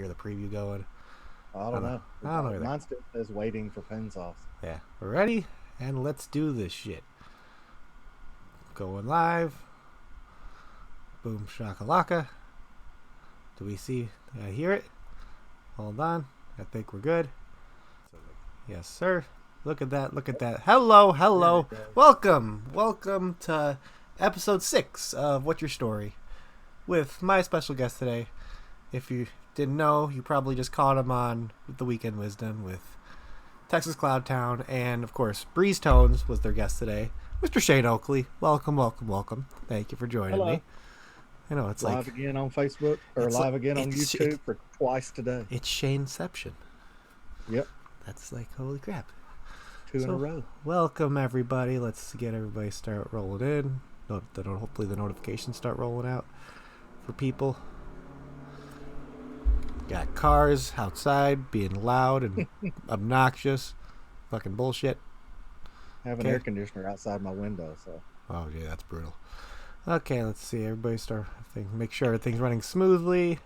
hear the preview going. I don't know. I don't know either. Mine still says waiting for pen sauce. Yeah, we're ready, and let's do this shit. Going live. Boom shakalaka. Do we see? Did I hear it? Hold on. I think we're good. Yes, sir. Look at that. Look at that. Hello, hello. Welcome to episode 6 of What's Your Story with my special guest today. If you didn't know, you probably just caught him on The Weekend Wisdom with Texas Cloud Town, and of course Breeze Tones was their guest today. Mr. Shane Oakley, welcome. Thank you for joining me. I know it's live again on Facebook or live again on YouTube for twice today. It's Shaneception. Yep. That's like holy crap. 2 in a row. Welcome everybody. Let's get everybody start rolling in. Hopefully the notifications start rolling out for people. Got cars outside being loud and obnoxious. Fucking bullshit. I have an air conditioner outside my window, so. Oh yeah, that's brutal. Okay, let's see. Everybody make sure everything's running smoothly.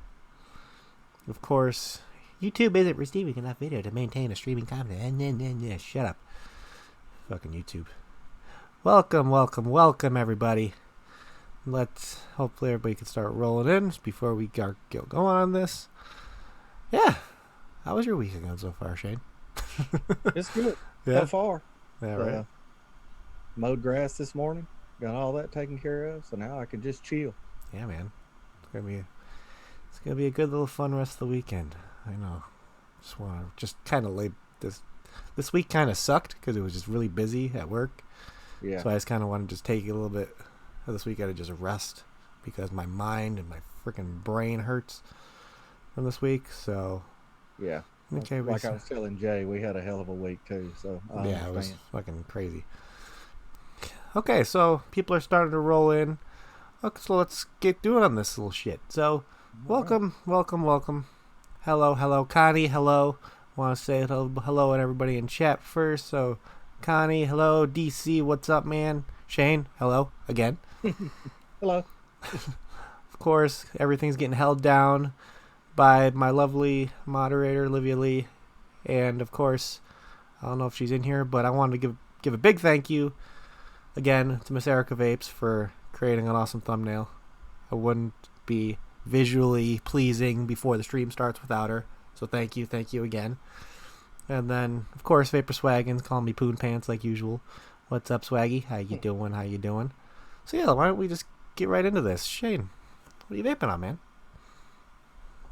Of course, YouTube isn't receiving enough video to maintain a streaming content. Shut up. Fucking YouTube. Welcome everybody. Hopefully everybody can start rolling in before we get going on this. Yeah. How was your weekend going so far, Shane? It's good. Yeah. So far. Yeah, right. Mowed grass this morning. Got all that taken care of, so now I can just chill. Yeah, man. It's gonna be a good little fun rest of the weekend. I know. Just kind of lay this week kind of sucked because it was just really busy at work. Yeah. So I just kind of wanted to just take a little bit of this week. I had to just rest because my mind and my freaking brain hurts from this week. So yeah. Okay. Like I was telling Jay, we had a hell of a week too. So yeah, it was fucking crazy. Okay, so people are starting to roll in. Okay, so let's get doing on this little shit. So, welcome. Hello, Connie, hello. Want to say hello to everybody in chat first. So, Connie, hello. DC, what's up, man? Shane, hello, again. Hello. Of course, everything's getting held down by my lovely moderator, Olivia Lee. And, of course, I don't know if she's in here, but I wanted to give a big thank you again to Miss Erica Vapes for creating an awesome thumbnail. I wouldn't be visually pleasing before the stream starts without her. So thank you again. And then, of course, Vapor Swaggins calling me Poon Pants like usual. What's up, Swaggy? How you doing? So yeah, why don't we just get right into this? Shane, what are you vaping on, man?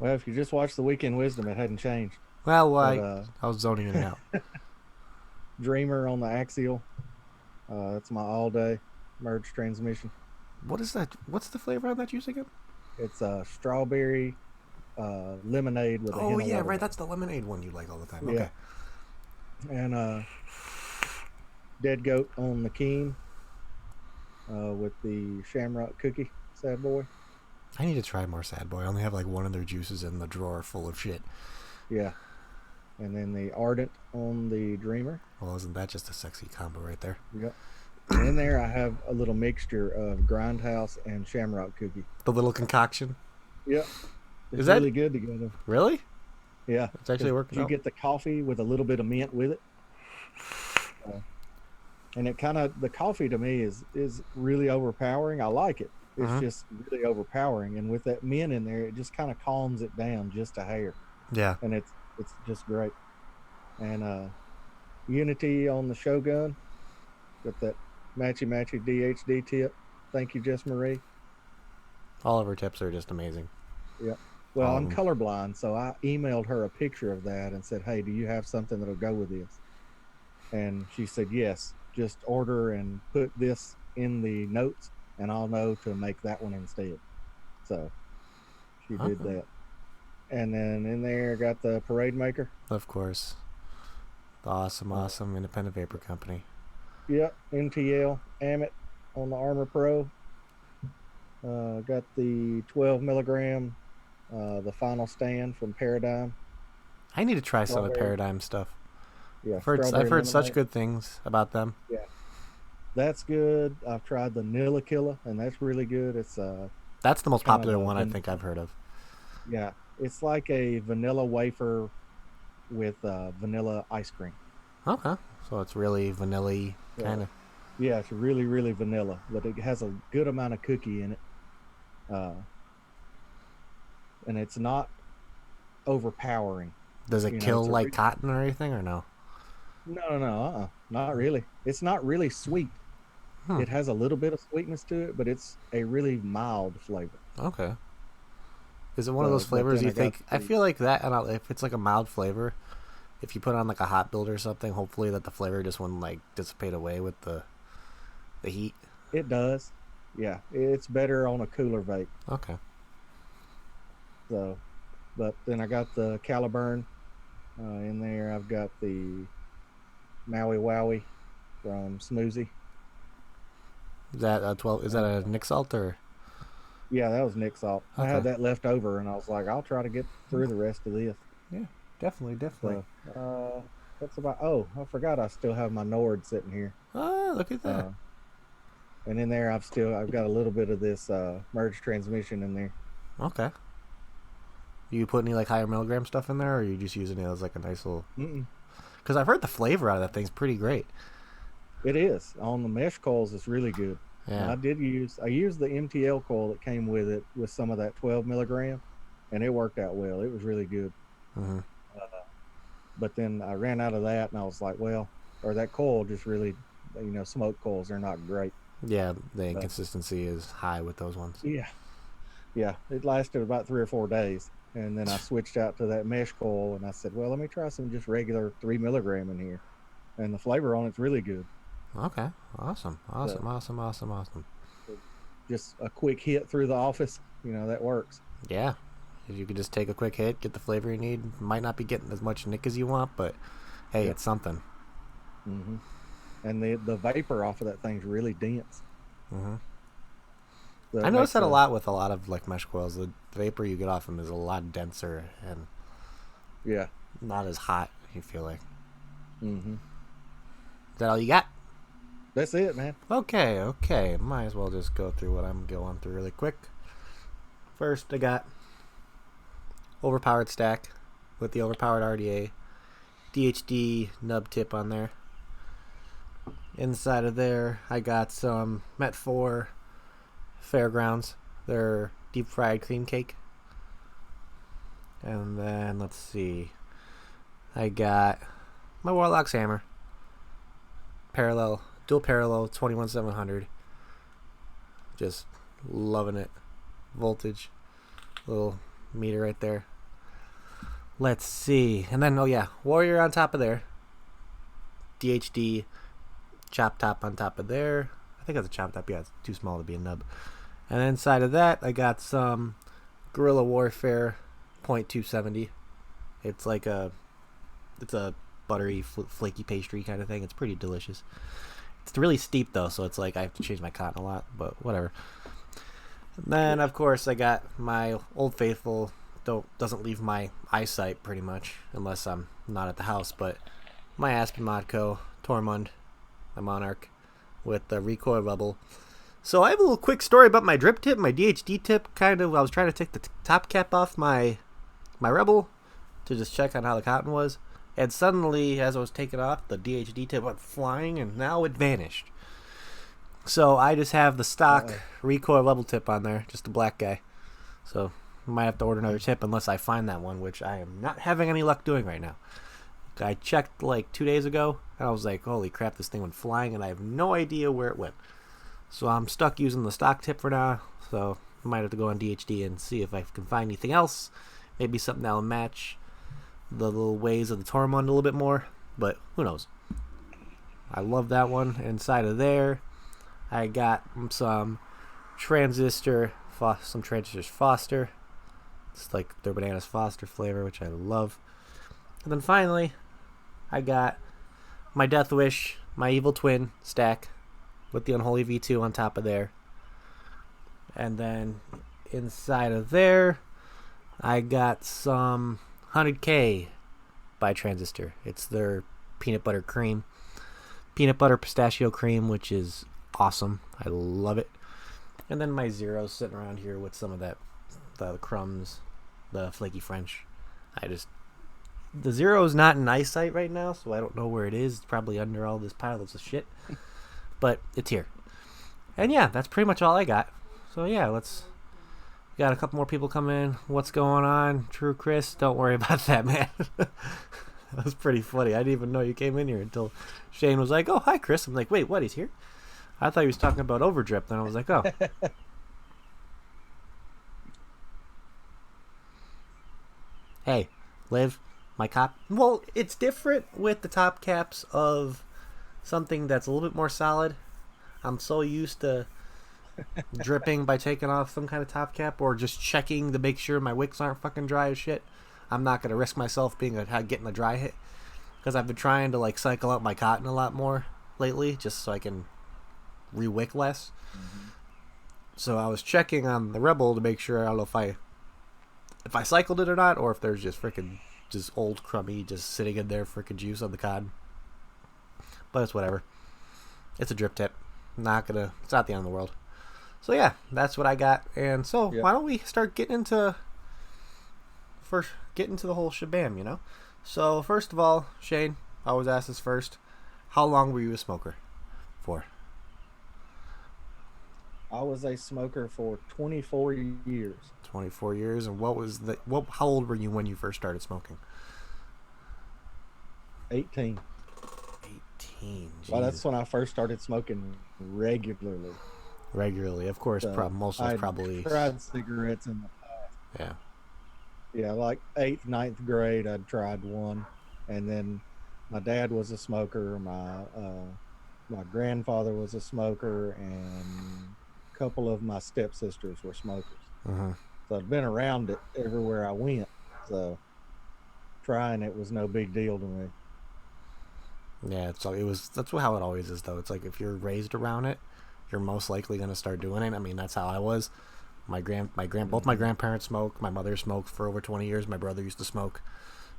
Well, if you just watched The Weekend Wisdom, it hadn't changed. Well, I was zoning in and out. Dreamer on the Axial. That's my all-day merge transmission. What is that? What's the flavor on that juice again? It's strawberry lemonade with a hint of yeah, right. That's the lemonade one you like all the time. Okay. Yeah. And Dead Goat on the Keen with the Shamrock Cookie. Sad Boy. I need to try more Sad Boy. I only have like one of their juices in the drawer full of shit. Yeah. And then the Ardent on the Dreamer. Well, isn't that just a sexy combo right there? Yep. And in there I have a little mixture of Grindhouse and Shamrock Cookie. The little concoction? Yep. It's really good together. Really? Yeah. It's actually working out. You get the coffee with a little bit of mint with it. And the coffee to me is really overpowering. I like it. It's just really overpowering. And with that mint in there, it just kind of calms it down just a hair. Yeah. And it's just great. And Unity on the Shogun. Got that matchy DHD tip. Thank you, Jess Marie. All of her tips are just amazing. Yeah. Well, I'm colorblind, so I emailed her a picture of that and said, hey, do you have something that'll go with this? And she said, yes, just order and put this in the notes and I'll know to make that one instead. So she did that. And then in there, got the Parade Maker. Of course. The awesome independent vapor company. Yep, MTL, Amit on the Armor Pro. Got the 12 milligram, the Final Stand from Paradigm. I need to try some of the Paradigm stuff. Yeah, I've heard such good things about them. Yeah, that's good. I've tried the Nilla Killa, and that's really good. It's that's the most popular one I think I've heard of. Yeah, It's like a vanilla wafer with vanilla ice cream. Okay. So it's really vanilla kind So of. yeah, it's really really vanilla, but it has a good amount of cookie in it, uh, and it's not overpowering. Does it You know, kill it's a like cotton or anything or no? no, not really. It's not really sweet. Hmm. It has a little bit of sweetness to it, but it's a really mild flavor. Okay. Is it one of those So, but flavors then you I got think? I the feel like that, and if it's like a mild flavor, if you put on like a hot build or something, hopefully that the flavor just wouldn't like dissipate away with the heat. it does. Yeah, it's better on a cooler vape. Okay. So, but then I got the Caliburn in there. I've got the Maui Wowie from Smoozy. Is that a 12? Is that a Nick Salt or? Yeah, that was Nick Salt. I Okay. had that left over, and I was like, I'll try to get through the rest of this. Yeah, definitely, definitely. So, that's about. Oh, I forgot I still have my Nord sitting here. Oh, look at that. Uh, and in there, I've got a little bit of this merge transmission in there. Okay. You put any like higher milligram stuff in there, or are you just using it as like a nice little? Mm-mm. Because I've heard the flavor out of that thing's pretty great. It is on the mesh coils. It's really good. And Yeah. I used the MTL coil that came with it with some of that 12 milligram, and it worked out well. It was really good. Mm-hmm. But then I ran out of that, and I was like, well, or that coil just really, smoke coils are not great. Yeah, the But inconsistency is high with those ones. yeah, yeah, it lasted about 3 or 4 days, and then I switched out to that mesh coil, and I said, well, let me try some just regular 3 milligram in here, and the flavor on it's really good. Okay. Awesome. Awesome. So Awesome. Awesome. Awesome. just a quick hit through the office, that works. Yeah. If you could just take a quick hit, get the flavor you need, might not be getting as much nick as you want, but hey, Yep. it's something. hmm And the vapor off of that thing's really dense. Mm-hmm. So I it noticed makes that a lot with a lot of like mesh coils. The vapor you get off them is a lot denser and yeah. not as hot. You feel like. hmm Is that all you got? That's it, man. Okay, okay. Might as well just go through what I'm going through really quick. First, I got overpowered stack with the overpowered RDA, DHD nub tip on there. Inside of there, I got some Met 4 Fairgrounds. They're deep fried cream cake. And then, let's see. I got my Warlock's hammer. Dual parallel 21700. Just loving it. Voltage. Little meter right there. Let's see. And then, oh yeah, Warrior on top of there. DHD chop top on top of there. I think that's a chop top. Yeah, it's too small to be a nub. And inside of that, I got some Guerrilla Warfare .270. It's like it's a buttery, flaky pastry kind of thing. It's pretty delicious. It's really steep though, so it's like I have to change my cotton a lot, but whatever. And then of course I got my Old Faithful. Doesn't leave my eyesight pretty much unless I'm not at the house, but my Aspen Modco Tormund, my Monarch, with the recoil rebel. So I have a little quick story about my drip tip, my DHD tip. Kind of, I was trying to take the top cap off my rebel to just check on how the cotton was, and suddenly, as I was taking off, the DHD tip went flying, and now it vanished. So I just have the stock recoil rebel tip on there, just a black guy. So I might have to order another tip unless I find that one, which I am not having any luck doing right now. I checked like 2 days ago, and I was like, holy crap, this thing went flying, and I have no idea where it went. So I'm stuck using the stock tip for now, so I might have to go on DHD and see if I can find anything else. Maybe something that'll match the little ways of the Tormund a little bit more, but who knows. I love that one. Inside of there, I got some Transistors Foster. It's like their Bananas Foster flavor, which I love. And then finally, I got my Death Wish, my Evil Twin stack with the Unholy V2 on top of there. And then inside of there, I got some 100K by Transistor. It's their peanut butter cream. Peanut butter pistachio cream, which is awesome. I love it. And then my Zeros sitting around here with some of that, the crumbs the flaky French. The zero is not in eyesight right now, so I don't know where it is. It's probably under all this pile of shit, but it's here. And yeah, that's pretty much all I got. So yeah, we got a couple more people come in. What's going on? True Chris, don't worry about that, man. That was pretty funny. I didn't even know you came in here until Shane was like, "Oh, hi, Chris." I'm like, "Wait, what? He's here?" I thought he was talking about overdrip. Then I was like, "Oh." Hey, Liv, my cop. Well, it's different with the top caps of something that's a little bit more solid. I'm so used to dripping by taking off some kind of top cap or just checking to make sure my wicks aren't fucking dry as shit. I'm not gonna risk myself getting a dry hit because I've been trying to like cycle out my cotton a lot more lately, just so I can re-wick less. Mm-hmm. So I was checking on the Rebel to make sure, I don't know if I cycled it or not, or if there's just freaking just old crummy just sitting in there freaking juice on the cotton. But it's whatever. It's a drip tip. It's not the end of the world. So yeah, that's what I got. And so why don't we start getting into the whole shabam, you know? So first of all, Shane, I always ask this first. How long were you a smoker for? I was a smoker for 24 years. 24 years. And how old were you when you first started smoking? 18. 18. Well, that's when I first started smoking regularly. Regularly, of course. So most of us probably tried cigarettes in the past. Yeah, like 8th, 9th grade, I'd tried one, and then my dad was a smoker. My grandfather was a smoker, and a couple of my stepsisters were smokers. So I'd been around it everywhere I went. So trying it was no big deal to me. Yeah, that's how it always is, though. It's like if you're raised around it, you're most likely going to start doing it. I mean, that's how I was. Both my grandparents smoked. My mother smoked for over 20 years. My brother used to smoke.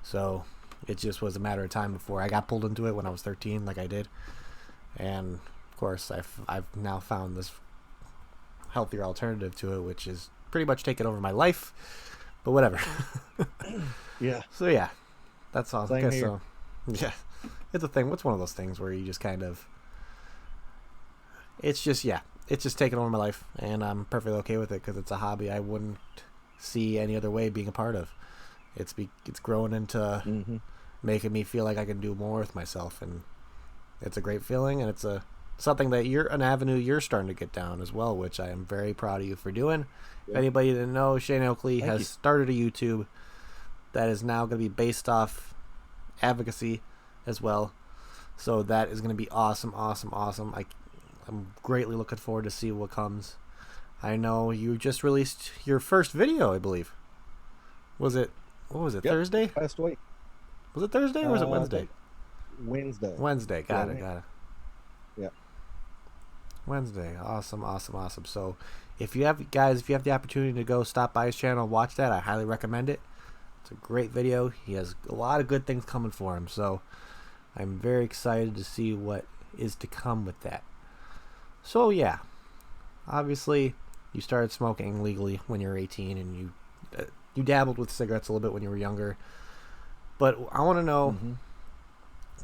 So it just was a matter of time before I got pulled into it when I was 13, like I did. And of course, I've now found this healthier alternative to it, which is pretty much taken over my life. But whatever. Yeah. So yeah, that's all. Same here. So yeah, it's a thing. It's one of those things where you just kind of. It's just taken over my life, and I'm perfectly okay with it because it's a hobby I wouldn't see any other way being a part of. It's grown into making me feel like I can do more with myself, and it's a great feeling, and it's something that an avenue you're starting to get down as well, which I am very proud of you for doing. Yeah. If anybody didn't know, Shane Oakley has started a YouTube that is now going to be based off advocacy as well, so that is going to be awesome. I'm greatly looking forward to see what comes. I know you just released your first video, I believe. What was it, Thursday? Last week. Was it Thursday or was it Wednesday? Wednesday. Got it. Yeah. Wednesday. Awesome. So if you have the opportunity to go stop by his channel and watch that, I highly recommend it. It's a great video. He has a lot of good things coming for him. So I'm very excited to see what is to come with that. So yeah, obviously you started smoking legally when you were 18, and you dabbled with cigarettes a little bit when you were younger. But I want to know,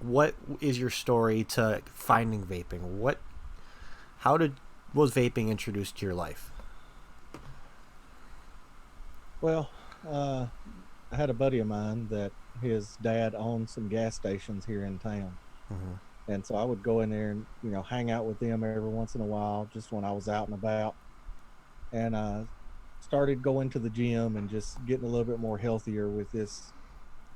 what is your story to finding vaping? Was vaping introduced to your life? Well, I had a buddy of mine that his dad owned some gas stations here in town. And so I would go in there and, hang out with them every once in a while, just when I was out and about. And I started going to the gym and just getting a little bit more healthier with this.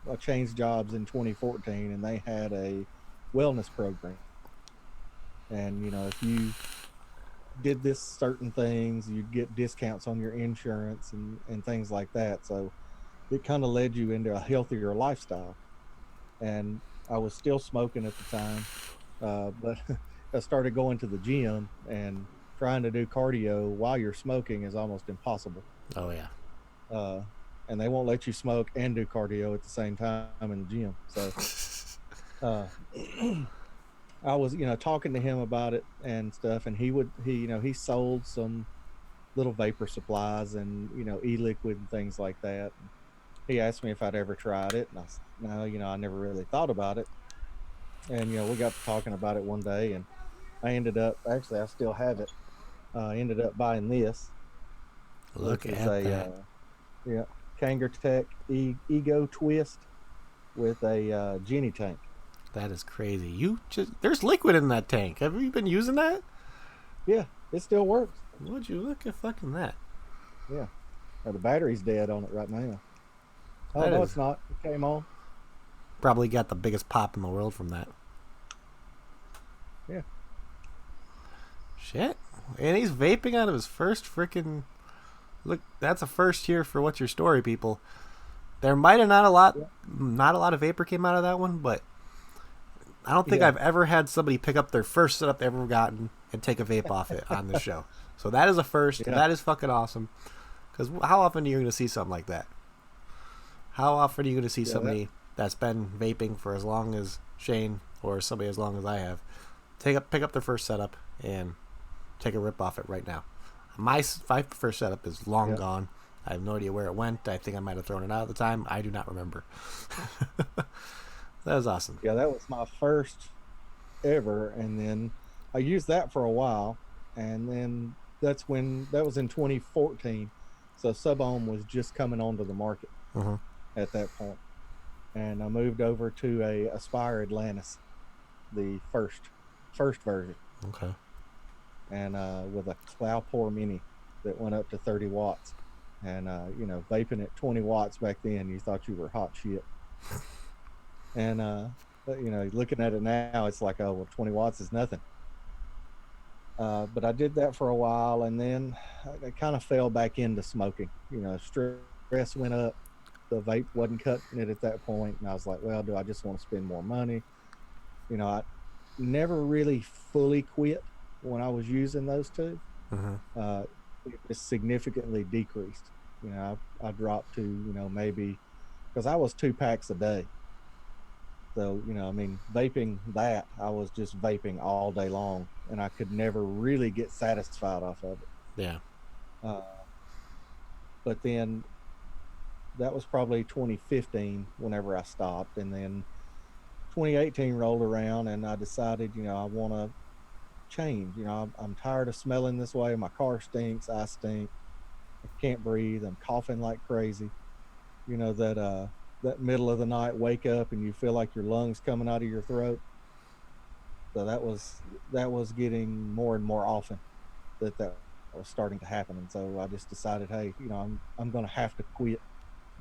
I changed jobs in 2014, and they had a wellness program. And, if you did this certain things, you'd get discounts on your insurance and things like that. So it kind of led you into a healthier lifestyle. And I was still smoking at the time, but I started going to the gym, and trying to do cardio while you're smoking is almost impossible. Oh yeah. And they won't let you smoke and do cardio at the same time in the gym. So I was, talking to him about it and stuff, and he sold some little vapor supplies and, e-liquid and things like that. he asked me if I'd ever tried it, and I said, no, I never really thought about it. And we got to talking about it one day, and I ended up, actually, I still have it. I ended up buying this, Look which is at a that. Kangertech Ego Twist with a Genie tank. That is crazy. There's liquid in that tank. Have you been using that? Yeah, it still works. Would you look at fucking that? Yeah. The battery's dead on it right now. Oh, That no, is it's not. It came on. probably got the biggest pop in the world from that. Yeah. Shit. And he's vaping out of his first freaking. Look, that's a first here for What's Your Story, people. There might have not a lot of vapor came out of that one, but I don't think I've ever had somebody pick up their first setup they've ever gotten and take a vape off it on the show. So that is a first, and that is fucking awesome. Because how often are you going to see something like that? How often are you going to see somebody that's been vaping for as long as Shane or somebody as long as I have pick up their first setup and take a rip off it right now? My first setup is long gone. I have no idea where it went. I think I might have thrown it out at the time. I do not remember. That was awesome. Yeah, that was my first ever, and then I used that for a while, and then that was in 2014. So Sub-Ohm was just coming onto the market at that point, and I moved over to a Aspire Atlantis, the first version. Okay. And with a Cloudpore Mini that went up to 30 watts, and vaping at 20 watts back then, you thought you were hot shit. And looking at it now, it's like, oh well, 20 watts is nothing. But I did that for a while, and then I kind of fell back into smoking. Stress went up. The vape wasn't cutting it at that point, and I was like, well, do I just want to spend more money? I never really fully quit when I was using those two. It was significantly decreased. I dropped to maybe, because I was 2 packs a day. So vaping that, I was just vaping all day long, and I could never really get satisfied off of it. Yeah. But then that was probably 2015 whenever I stopped, and then 2018 rolled around, and I decided I want to change. I'm tired of smelling this way. My car stinks. I stink. I can't breathe. I'm coughing like crazy. That middle of the night wake up and you feel like your lungs coming out of your throat. So that was getting more and more often that was starting to happen. And so I just decided, hey, I'm going to have to quit,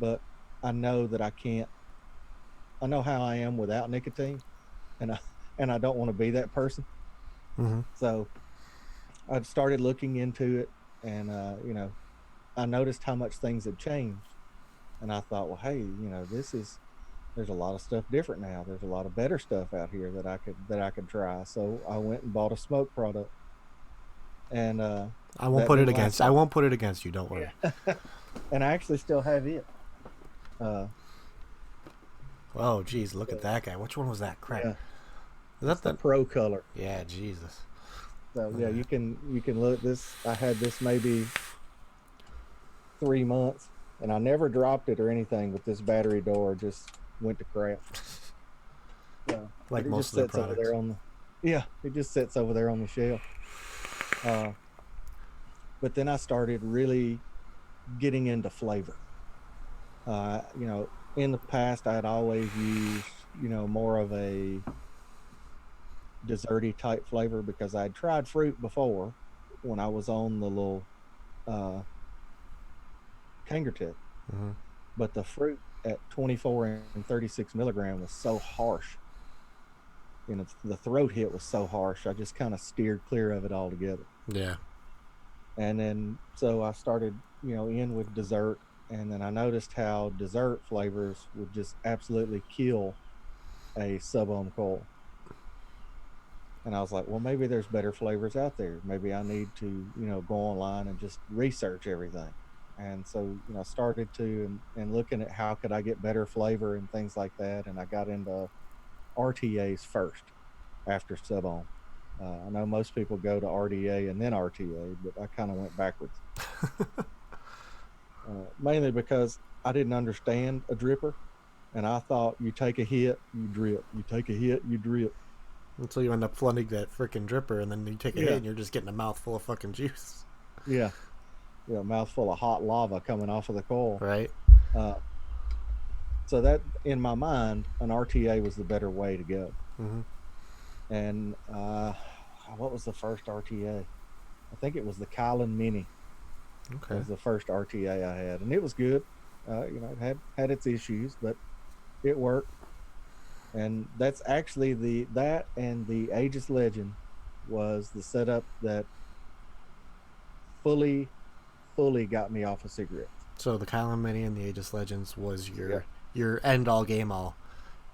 but I know that I can't. I know how I am without nicotine, and I don't want to be that person. So I started looking into it, and I noticed how much things had changed, and I thought, well, hey, there's a lot of stuff different now. There's a lot of better stuff out here that I could try. So I went and bought a smoke product, and I won't put it against you. Don't worry. And I actually still have it. Oh, geez, look at that guy. Which one was that? Crap. Yeah. Is that the Pro Color? Yeah, Jesus. So yeah, you can look this. I had this maybe 3 months, and I never dropped it or anything, but this battery door just went to crap. So like most of the products. Over there it just sits over there on the shelf. But then I started really getting into flavor. In the past, I had always used, more of a desserty type flavor because I'd tried fruit before when I was on the little Kangertech. But the fruit at 24 and 36 milligram was so harsh. The throat hit was so harsh. I just kind of steered clear of it altogether. Yeah. And then, so I started, in with dessert. And then I noticed how dessert flavors would just absolutely kill a Sub-Ohm coil. And I was like, well, maybe there's better flavors out there. Maybe I need to, go online and just research everything. And so, I started to and looking at how could I get better flavor and things like that. And I got into RTAs first after Sub-Ohm. I know most people go to RDA and then RTA, but I kind of went backwards. Mainly because I didn't understand a dripper, and I thought you take a hit, you drip. You take a hit, you drip. Until you end up flooding that freaking dripper, and then you take a hit, Yeah, and you're just getting a mouthful of fucking juice. yeah, yeah. Mouthful of hot lava coming off of the coil. Right? Uh, so that, in my mind, an RTA was the better way to go. Mm-hmm. And what was the first RTA? I think it was the Kylan Mini. Okay. Was the first RTA I had, and it was good. You know, it had its issues, but it worked. And that's actually that and the Aegis Legend was the setup that fully got me off of cigarettes. So the Kylan Mini and the Aegis Legends was Yeah. your end all game all,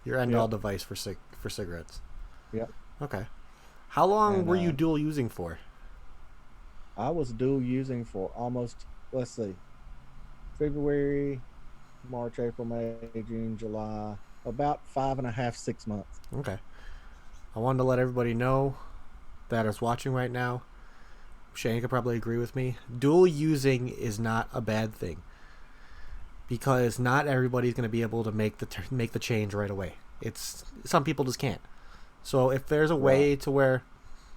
your end all Yep. device for cigarettes. Yeah. Okay. How long And, were you dual using for? I was dual using for almost, let's see, February, March, April, May, June, July, about 5.5, 6 months. Okay. I wanted to let everybody know that is watching right now. Shane could probably agree with me. Dual using is not a bad thing, because not everybody's going to be able to make the change right away. It's some people just can't. So if there's a way to where,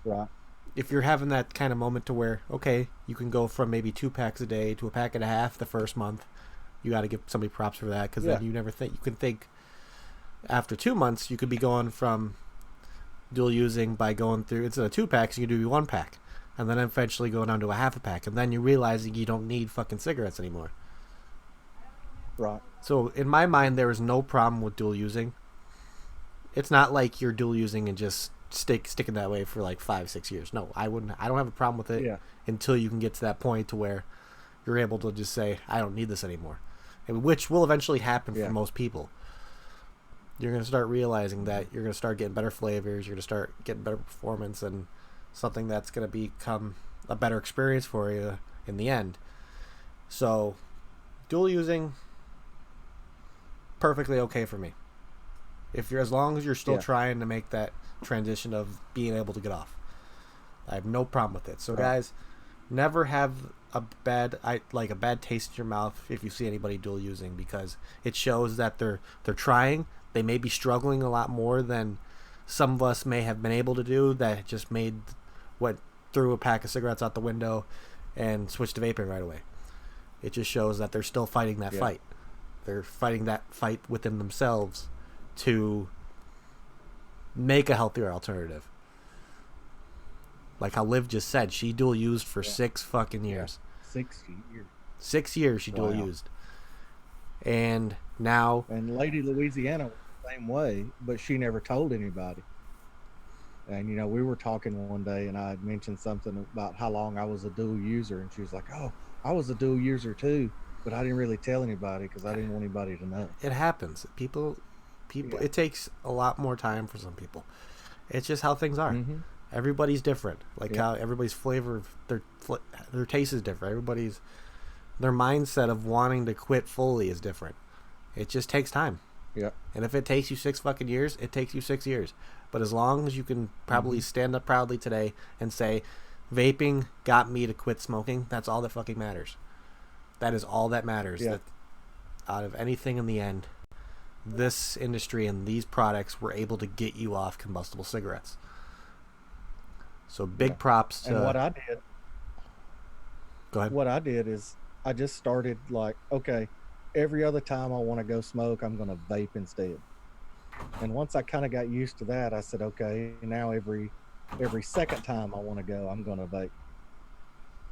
right, if you're having that kind of moment to where, okay, you can go from maybe 2 packs a day to a pack and a half the first month, you got to give somebody props for that, because then you never think, you can think after 2 months you could be going from dual using by going through, instead of 2 packs you can do 1 pack, and then eventually go down to a half a pack, and then you're realizing you don't need fucking cigarettes anymore. right. So in my mind, there is no problem with dual using. It's not like you're dual using and just sticking that way for like 5-6 years. No, I wouldn't. I don't have a problem with it until you can get to that point to where you're able to just say, I don't need this anymore, and which will eventually happen for most people. You're going to start realizing that you're going to start getting better flavors, you're going to start getting better performance, and something that's going to become a better experience for you in the end. So dual using, perfectly okay for me. If you're, as long as you're still trying to make that transition of being able to get off, I have no problem with it. So guys, never have a bad taste in your mouth if you see anybody dual using, because it shows that they're trying. They may be struggling a lot more than some of us may have been able to do, that just went through a pack of cigarettes out the window and switched to vaping right away. It just shows that they're still fighting that fight. They're fighting that fight within themselves to make a healthier alternative. Like how Liv just said, she dual used for 6 fucking years. 6 years. 6 years she dual used. And now... And Lady Louisiana was the same way, but she never told anybody. And, you know, we were talking one day, and I had mentioned something about how long I was a dual user, and she was like, oh, I was a dual user too, but I didn't really tell anybody because I didn't want anybody to know. It happens. People, it takes a lot more time for some people. It's just how things are. Mm-hmm. Everybody's different. Like how everybody's flavor, their taste is different. Their mindset of wanting to quit fully is different. It just takes time. Yeah. And if it takes you 6 fucking years, it takes you 6 years. But as long as you can probably stand up proudly today and say, vaping got me to quit smoking, that's all that fucking matters. That is all that matters. Yeah. That out of anything in the end, this industry and these products were able to get you off combustible cigarettes. So big props to... And what I did... Go ahead. What I did is I just started like, okay, every other time I want to go smoke, I'm going to vape instead. And once I kind of got used to that, I said, okay, now every second time I want to go, I'm going to vape.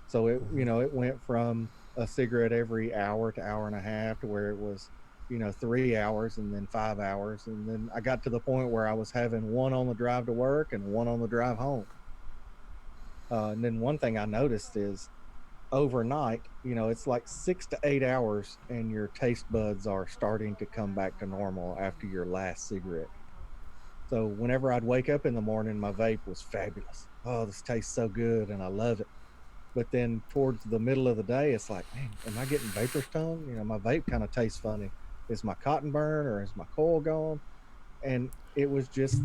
So it, you know, it went from a cigarette every hour to hour and a half to where it was, you know, 3 hours and then 5 hours. And then I got to the point where I was having one on the drive to work and one on the drive home. And then one thing I noticed is overnight, you know, it's like 6 to 8 hours and your taste buds are starting to come back to normal after your last cigarette. So whenever I'd wake up in the morning, my vape was fabulous. Oh, this tastes so good and I love it. But then towards the middle of the day, it's like, man, am I getting vapor's tongue? You know, my vape kind of tastes funny. Is my cotton burn or is my coil gone? And it was just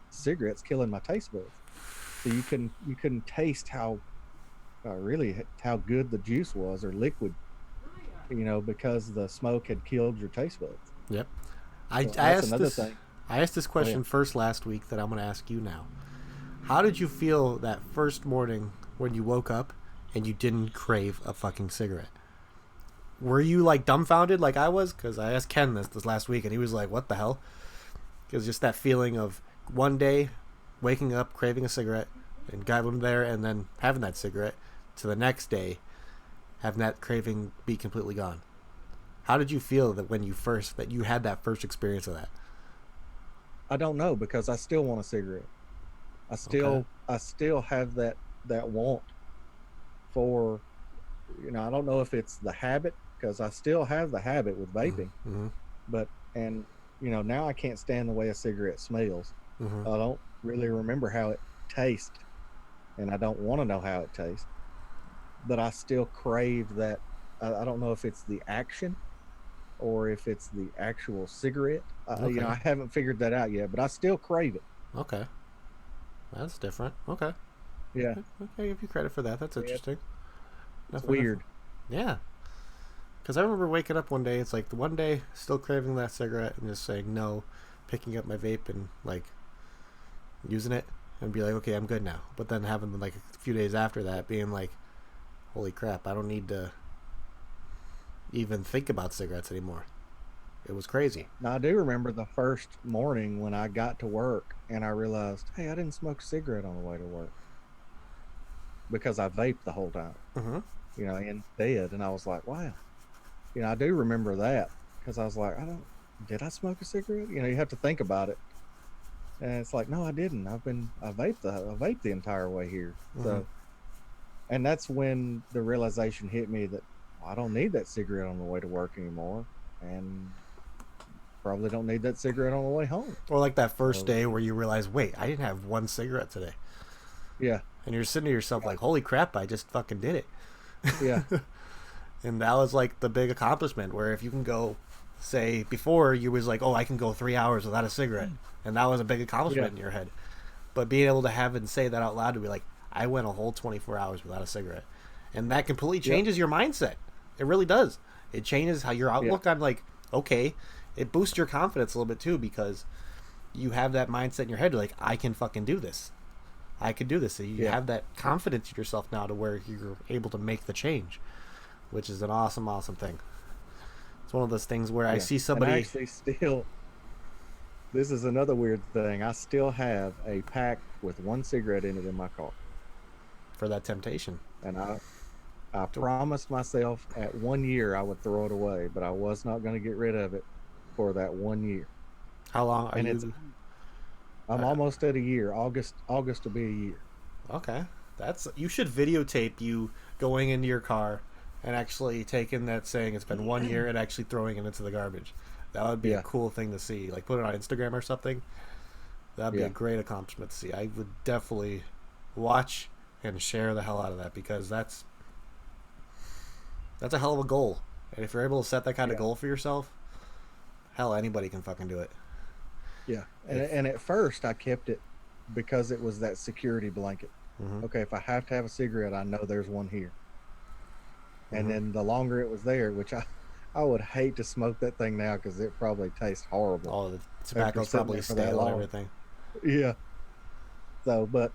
cigarettes killing my taste buds. So you couldn't taste how really how good the juice was or liquid. because the smoke had killed your taste buds. Yep. I So that's asked another this. thing. I asked this Oh yeah. question first last week that I'm going to ask you now. How did you feel that first morning when you woke up and you didn't crave a fucking cigarette? Were you like dumbfounded like I was? Because I asked Ken this last week and he was like, "What the hell?" Because just that feeling of one day waking up craving a cigarette and going there and then having that cigarette to the next day having that craving be completely gone. How did you feel that when you had that first experience of that? I don't know, because I still want a cigarette. I Okay. still have that want for, I don't know if it's the habit, because I still have the habit with vaping, Mm-hmm. but and now I can't stand the way a cigarette smells. Mm-hmm. I don't really remember how it tastes, and I don't want to know how it tastes, but I still crave that. I don't know if it's the action or if it's the actual cigarette. Okay. I haven't figured that out yet, but I still crave it. Okay. That's different. Okay. Yeah, Okay, give you credit for that. That's yeah, interesting. it's Definitely, weird. definitely. Yeah. Because I remember waking up one day, it's like the one day still craving that cigarette and just saying no, picking up my vape and like using it and be like, okay, I'm good now. But then having like a few days after that being like, holy crap, I don't need to even think about cigarettes anymore. It was crazy. Now I do remember the first morning when I got to work and I realized, hey, I didn't smoke a cigarette on the way to work because I vaped the whole time, Mm-hmm. instead. And I was like, wow. I do remember that, because I was like, did I smoke a cigarette? You have to think about it. And it's like, no, I didn't. I vaped the entire way here. Mm-hmm. So, and that's when the realization hit me that I don't need that cigarette on the way to work anymore. And probably don't need that cigarette on the way home. Or like that first So, day where you realize, wait, I didn't have one cigarette today. yeah, And you're sitting to yourself like, holy crap, I just fucking did it. yeah, And that was like the big accomplishment where if you can go, say, before you was like, oh, I can go 3 hours without a cigarette. And that was a big yeah, accomplishment in your head. But being able to have and say that out loud to be like, I went a whole 24 hours without a cigarette. And that completely yep, changes your mindset. It really does. It changes how your yeah, outlook on like, okay, it boosts your confidence a little bit too because you have that mindset in your head like, I can fucking do this. I can do this. So you yeah, have that confidence in yourself now to where you're able to make the change, which is an awesome, awesome thing. It's one of those things where I yeah. see And I somebody actually still, this is another weird thing. I still have a pack with one cigarette in it in my car. for that temptation. And I To, promised myself at 1 year I would throw it away, but I was not going to get rid of it for that 1 year. how long are And you? I'm Uh, almost at a year. August will be a year. okay, that's you should videotape you going into your car and actually taking that saying it's been 1 year and actually throwing it into the garbage. That would be a Yeah, cool thing to see. Like put it on Instagram or something. That'd be a yeah, great accomplishment to see. I would definitely watch and share the hell out of that because that's a hell of a goal. And if you're able to set that kind of yeah, goal for yourself, hell, anybody can fucking do it. yeah. And If and at first I kept it because it was that security blanket. mm-hmm, Okay, if I have to have a cigarette, I know there's one here. And mm-hmm. then the longer it was there, which I would hate to smoke that thing now because it probably tastes horrible All the after tobacco's sitting probably there for that stale and long. everything. Yeah. So, but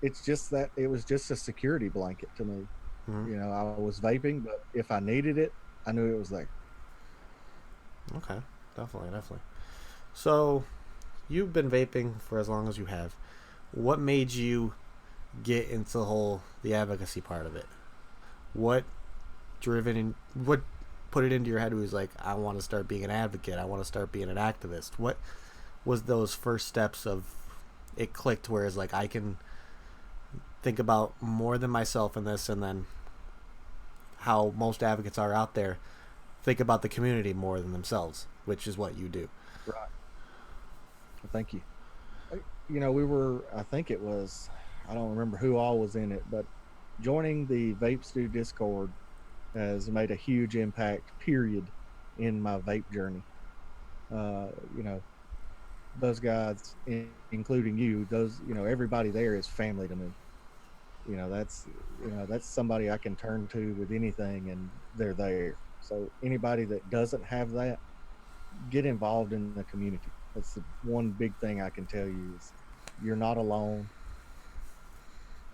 it's just that it was just a security blanket to me. Mm-hmm. I was vaping, but if I needed it, I knew it was there. Okay, definitely, definitely. So you've been vaping for as long as you have. What made you get into the advocacy part of it? What what put it into your head was like, I want to start being an advocate, I want to start being an activist? What was those first steps of it clicked where it's like I can think about more than myself in this, and then how most advocates are out there think about the community more than themselves, which is what you do. Right. Well, thank you. We were, I think it was, I don't remember who all was in it, but joining the Vape Stew Discord has made a huge impact, period, in my vape journey. Uh, you know, those guys, including you, everybody there is family to me. that's somebody I can turn to with anything, and they're there. So anybody that doesn't have that, get involved in the community. That's the one big thing I can tell you is you're not alone.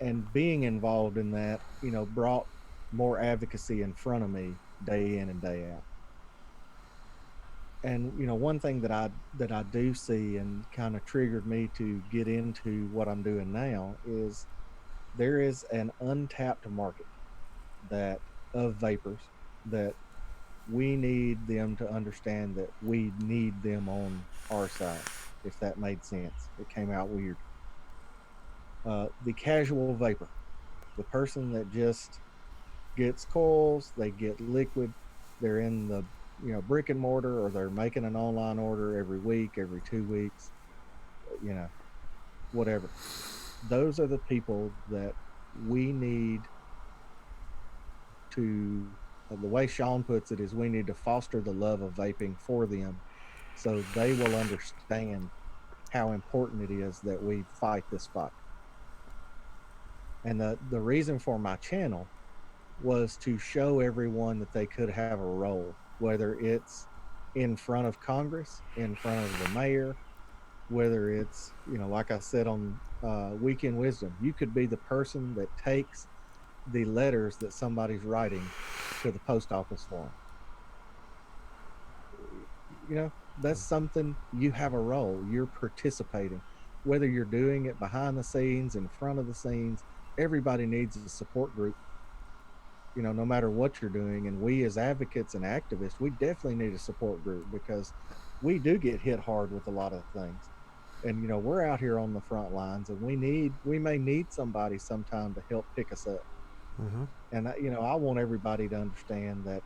And being involved in that, brought more advocacy in front of me day in and day out. And one thing that I do see and kind of triggered me to get into what I'm doing now is there is an untapped market that of vapors that we need them to understand that we need them on our side, if that made sense. It came out weird. The casual vapor, the person that just gets coils, they get liquid, they're in the brick and mortar, or they're making an online order every week, every 2 weeks, you know, whatever. Those are the people that we need to, the way Sean puts it is we need to foster the love of vaping for them so they will understand how important it is that we fight this fight. And the reason for my channel was to show everyone that they could have a role, whether it's in front of Congress, in front of the mayor, whether it's, like I said on Weekend Wisdom, you could be the person that takes the letters that somebody's writing to the post office for them. That's something, you have a role, you're participating, whether you're doing it behind the scenes, in front of the scenes. Everybody needs a support group, no matter what you're doing. And we as advocates and activists, we definitely need a support group, because we do get hit hard with a lot of things. And we're out here on the front lines, and we may need somebody sometime to help pick us up. Mm-hmm. And I want everybody to understand that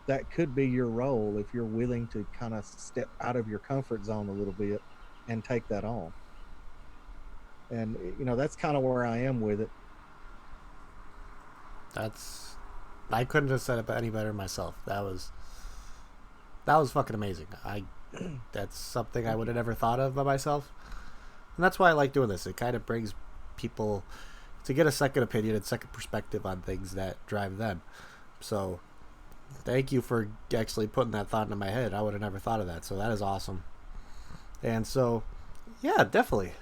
that could be your role if you're willing to kind of step out of your comfort zone a little bit and take that on. And that's kind of where I am with it. I couldn't have said it any better myself. That was fucking amazing. That's something I would have never thought of by myself. And that's why I like doing this. It kind of brings people to get a second opinion and second perspective on things that drive them. So thank you for actually putting that thought into my head. I would have never thought of that. So that is awesome. And so, yeah, definitely.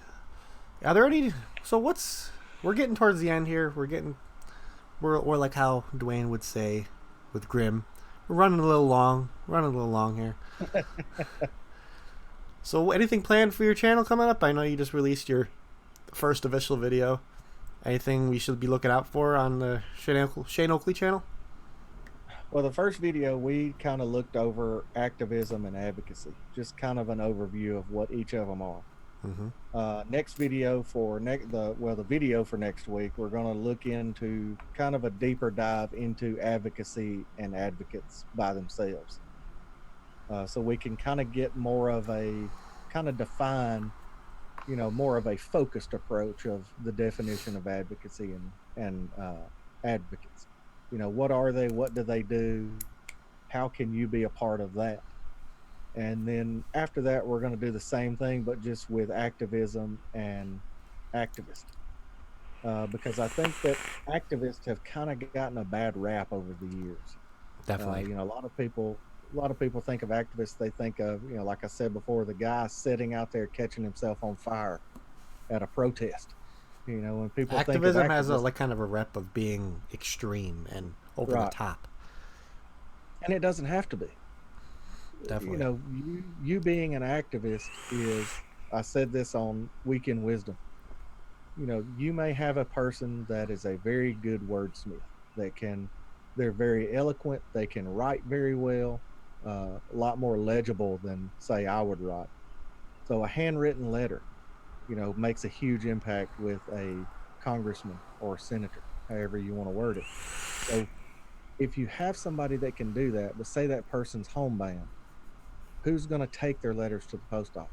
Are there any... So we're getting towards the end here. We're like how Dwayne would say with Grim. We're running a little long here. So anything planned for your channel coming up? I know you just released your first official video. Anything we should be looking out for on the Shane Oakley channel? Well, the first video, we kind of looked over activism and advocacy, just kind of an overview of what each of them are. Mm-hmm. Next video for the video for next week, we're going to look into kind of a deeper dive into advocacy and advocates by themselves. So we can kind of get more of a kind of define, more of a focused approach of the definition of advocacy and advocates. What are they? What do they do? How can you be a part of that? And then after that, we're going to do the same thing, but just with activism and activists. Because I think that activists have kind of gotten a bad rap over the years. Definitely. A lot of people think of activists, they think of, like I said before, the guy sitting out there catching himself on fire at a protest. When people activism think of has a kind of a rep of being extreme and over the top. And it doesn't have to be. Definitely. You being an activist is, I said this on Weekend Wisdom, you may have a person that is a very good wordsmith, they're very eloquent, they can write very well, a lot more legible than, say, I would write. So a handwritten letter, makes a huge impact with a congressman or senator, however you want to word it. So if you have somebody that can do that, but say that person's homebound, who's going to take their letters to the post office?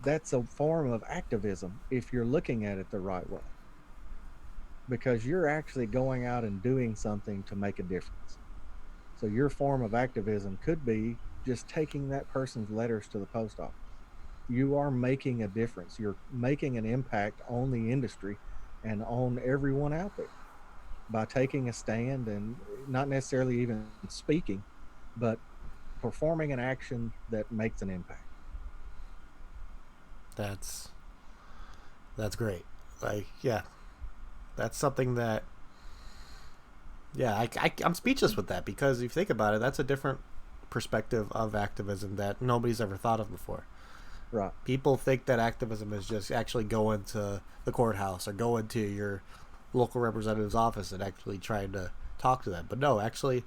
That's a form of activism if you're looking at it the right way, because you're actually going out and doing something to make a difference. So your form of activism could be just taking that person's letters to the post office. you are making a difference. You're making an impact on the industry and on everyone out there by taking a stand and not necessarily even speaking, but performing an action that makes an impact. That's great. Like, yeah, that's something that, yeah, I'm speechless with that, because if you think about it, that's a different perspective of activism that nobody's ever thought of before. Right. People think that activism is just actually going to the courthouse or going to your local representative's office and actually trying to talk to them. But no, actually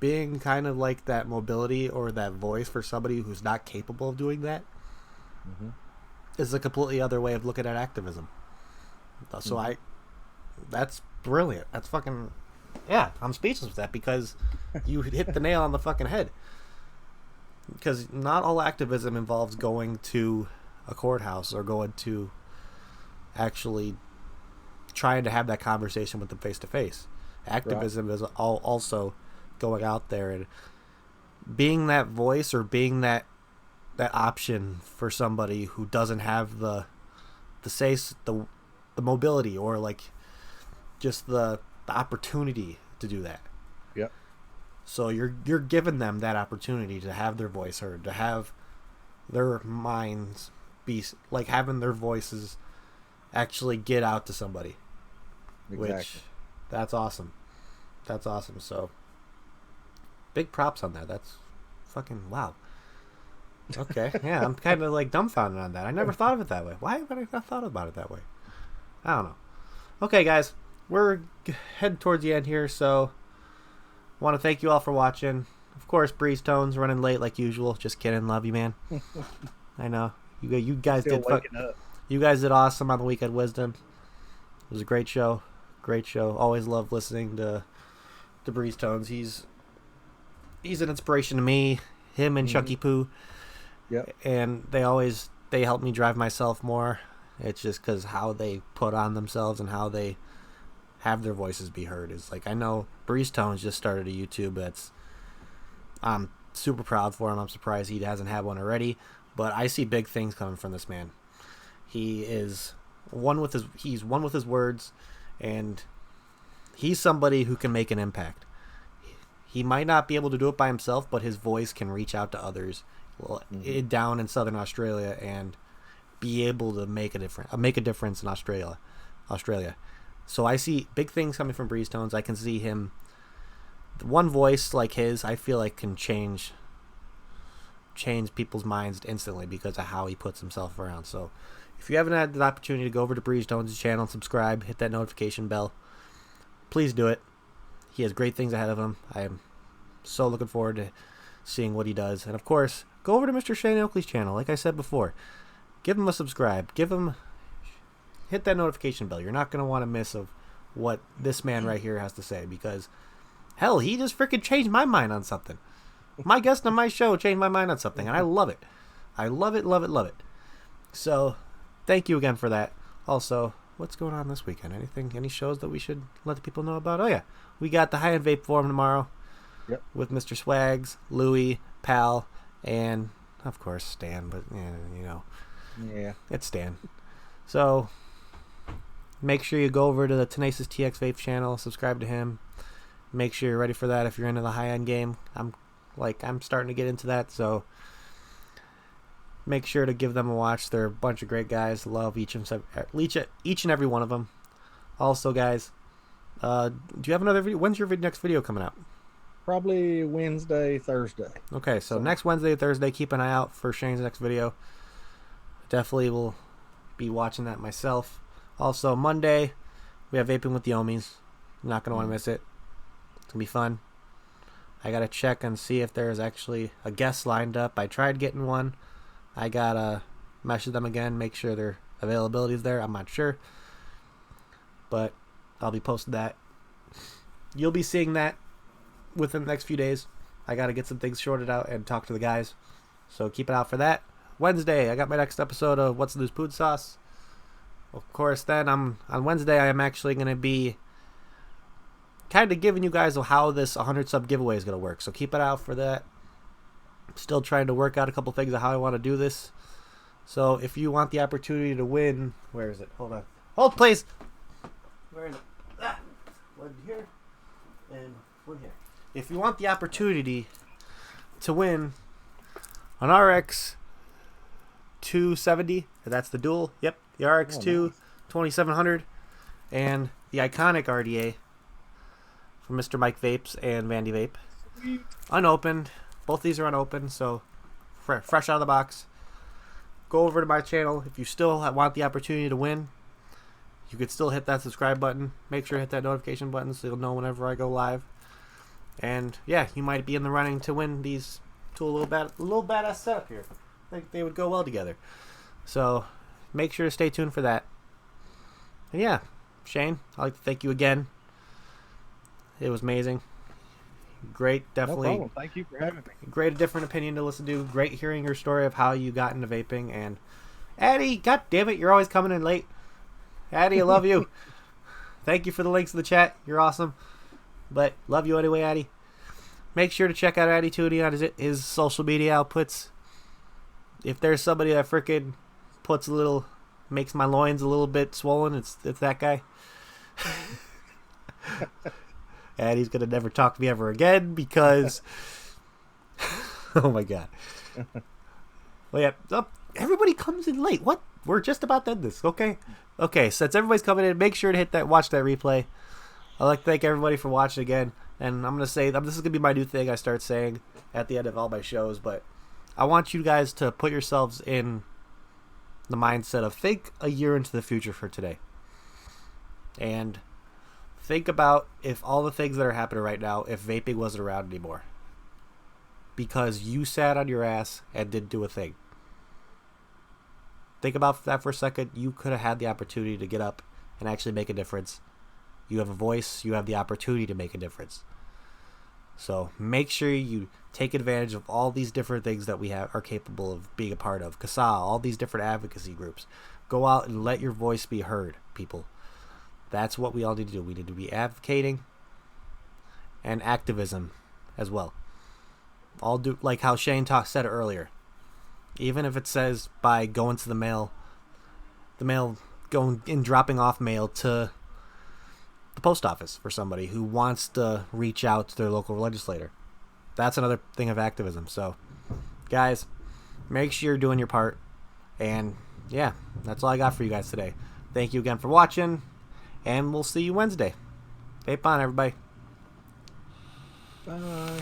being kind of like that mobility or that voice for somebody who's not capable of doing that is a completely other way of looking at activism. So that's brilliant. That's fucking, yeah, I'm speechless with that, because you hit the nail on the fucking head. Because not all activism involves going to a courthouse or going to actually trying to have that conversation with them face to face. Activism is also going out there and being that voice or being that option for somebody who doesn't have the mobility or like just the opportunity to do that. Yep. So you're giving them that opportunity to have their voice heard, to have their minds be like having their voices actually get out to somebody. Exactly. Which, that's awesome. That's awesome. So big props on that. That's fucking wow. Okay. Yeah, I'm kind of like dumbfounded on that. I never thought of it that way. Why would I not thought about it that way? I don't know. Okay, guys, we're heading towards the end here, so I want to thank you all for watching. Of course, Breeze Tones running late like usual. Just kidding. Love you, man. I know you guys Still did. waking up. You guys did awesome on the Weekend Wisdom. It was a great show. Great show. Always love listening to Breeze Tones. He's an inspiration to me. Him and Chucky Poo. Yep. And they help me drive myself more. It's just because how they put on themselves and how they have their voices be heard is like, I know Breeze Tones just started a YouTube I'm super proud for him. I'm surprised he hasn't had one already, but I see big things coming from this man. He's one with his words, and he's somebody who can make an impact. He might not be able to do it by himself, but his voice can reach out to others down in Southern Australia and be able to make a difference in Australia. So I see big things coming from Breeze Tones. I can see him. One voice like his, I feel like, can change people's minds instantly because of how he puts himself around. So if you haven't had the opportunity to go over to Breeze Tones' channel, subscribe, hit that notification bell, please do it. He has great things ahead of him. I am so looking forward to seeing what he does. And of course, go over to Mr. Shane Oakley's channel. Like I said before, give him a subscribe. Hit that notification bell. You're not going to want to miss of what this man right here has to say, because hell, he just freaking changed my mind on something. My guest on my show changed my mind on something, and I love it. I love it, love it, love it. So, thank you again for that. Also, what's going on this weekend? Any shows that we should let the people know about? Oh yeah, we got the High End Vape Forum tomorrow. Yep. With Mr. Swags, Louie, Pal, and of course Stan. But yeah, it's Stan. So make sure you go over to the TenaciousTXVapes channel, subscribe to him. Make sure you're ready for that if you're into the high end game. I'm starting to get into that, so make sure to give them a watch. They're a bunch of great guys. Love each and every one of them. Also, guys, do you have another video? When's your next video coming out? Probably Wednesday, Thursday. Okay, so next Wednesday, Thursday, keep an eye out for Shane's next video. Definitely will be watching that myself. Also, Monday, we have Vaping with the Ohmies. You're not going to want to miss it. It's going to be fun. I got to check and see if there's actually a guest lined up. I tried getting one. I got to message them again, make sure their availability is there. I'm not sure. But I'll be posting that. You'll be seeing that within the next few days. I got to get some things sorted out and talk to the guys. So keep an eye out for that. Wednesday, I got my next episode of What's Loose Pood Sauce. Of course, then on Wednesday, I am actually going to be kind of giving you guys how this 100 sub giveaway is going to work. So keep an eye out for that. I'm still trying to work out a couple things of how I want to do this. So if you want the opportunity to win, where is it? Hold on. Hold, please. Where is it? One here and one here. If you want the opportunity to win an RX 270, that's the dual. Yep, the RX 2 2700 and the iconic RDA from Mr. Mike Vapes and Vandy Vape. Unopened. Both these are unopened, so fresh out of the box. Go over to my channel. If you still want the opportunity to win, you could still hit that subscribe button. Make sure to hit that notification button so you'll know whenever I go live. And yeah, you might be in the running to win these to a little badass setup here. I think they would go well together. So make sure to stay tuned for that. And yeah, Shane, I'd like to thank you again. It was amazing. Great, definitely. No problem. Thank you for having me. Great, different opinion to listen to. Great hearing your story of how you got into vaping. And Addie, god damn it, you're always coming in late. Addie, I love you. Thank you for the links in the chat. You're awesome. But love you anyway, Addie. Make sure to check out Addie Tootie on his social media outputs. If there's somebody that frickin' makes my loins a little bit swollen, it's that guy. Addie's gonna never talk to me ever again because oh my god. Well, yeah, everybody comes in late. What? We're just about to end this. Okay, since everybody's coming in, make sure to watch that replay. I'd like to thank everybody for watching again, and I'm gonna say this is gonna be my new thing I start saying at the end of all my shows, but I want you guys to put yourselves in the mindset of think a year into the future for today, and think about if all the things that are happening right now, if vaping wasn't around anymore. Because you sat on your ass and didn't do a thing. Think about that for a second. You could have had the opportunity to get up and actually make a difference. You have a voice. You have the opportunity to make a difference. So make sure you take advantage of all these different things that we are capable of being a part of. CASA, all these different advocacy groups. Go out and let your voice be heard, people. That's what we all need to do. We need to be advocating and activism as well. All do like how Shane said earlier. Even if it says by going to the mail going and dropping off mail to the post office for somebody who wants to reach out to their local legislator. That's another thing of activism. So, guys, make sure you're doing your part. And yeah, that's all I got for you guys today. Thank you again for watching. And we'll see you Wednesday. Vape on, everybody. Bye.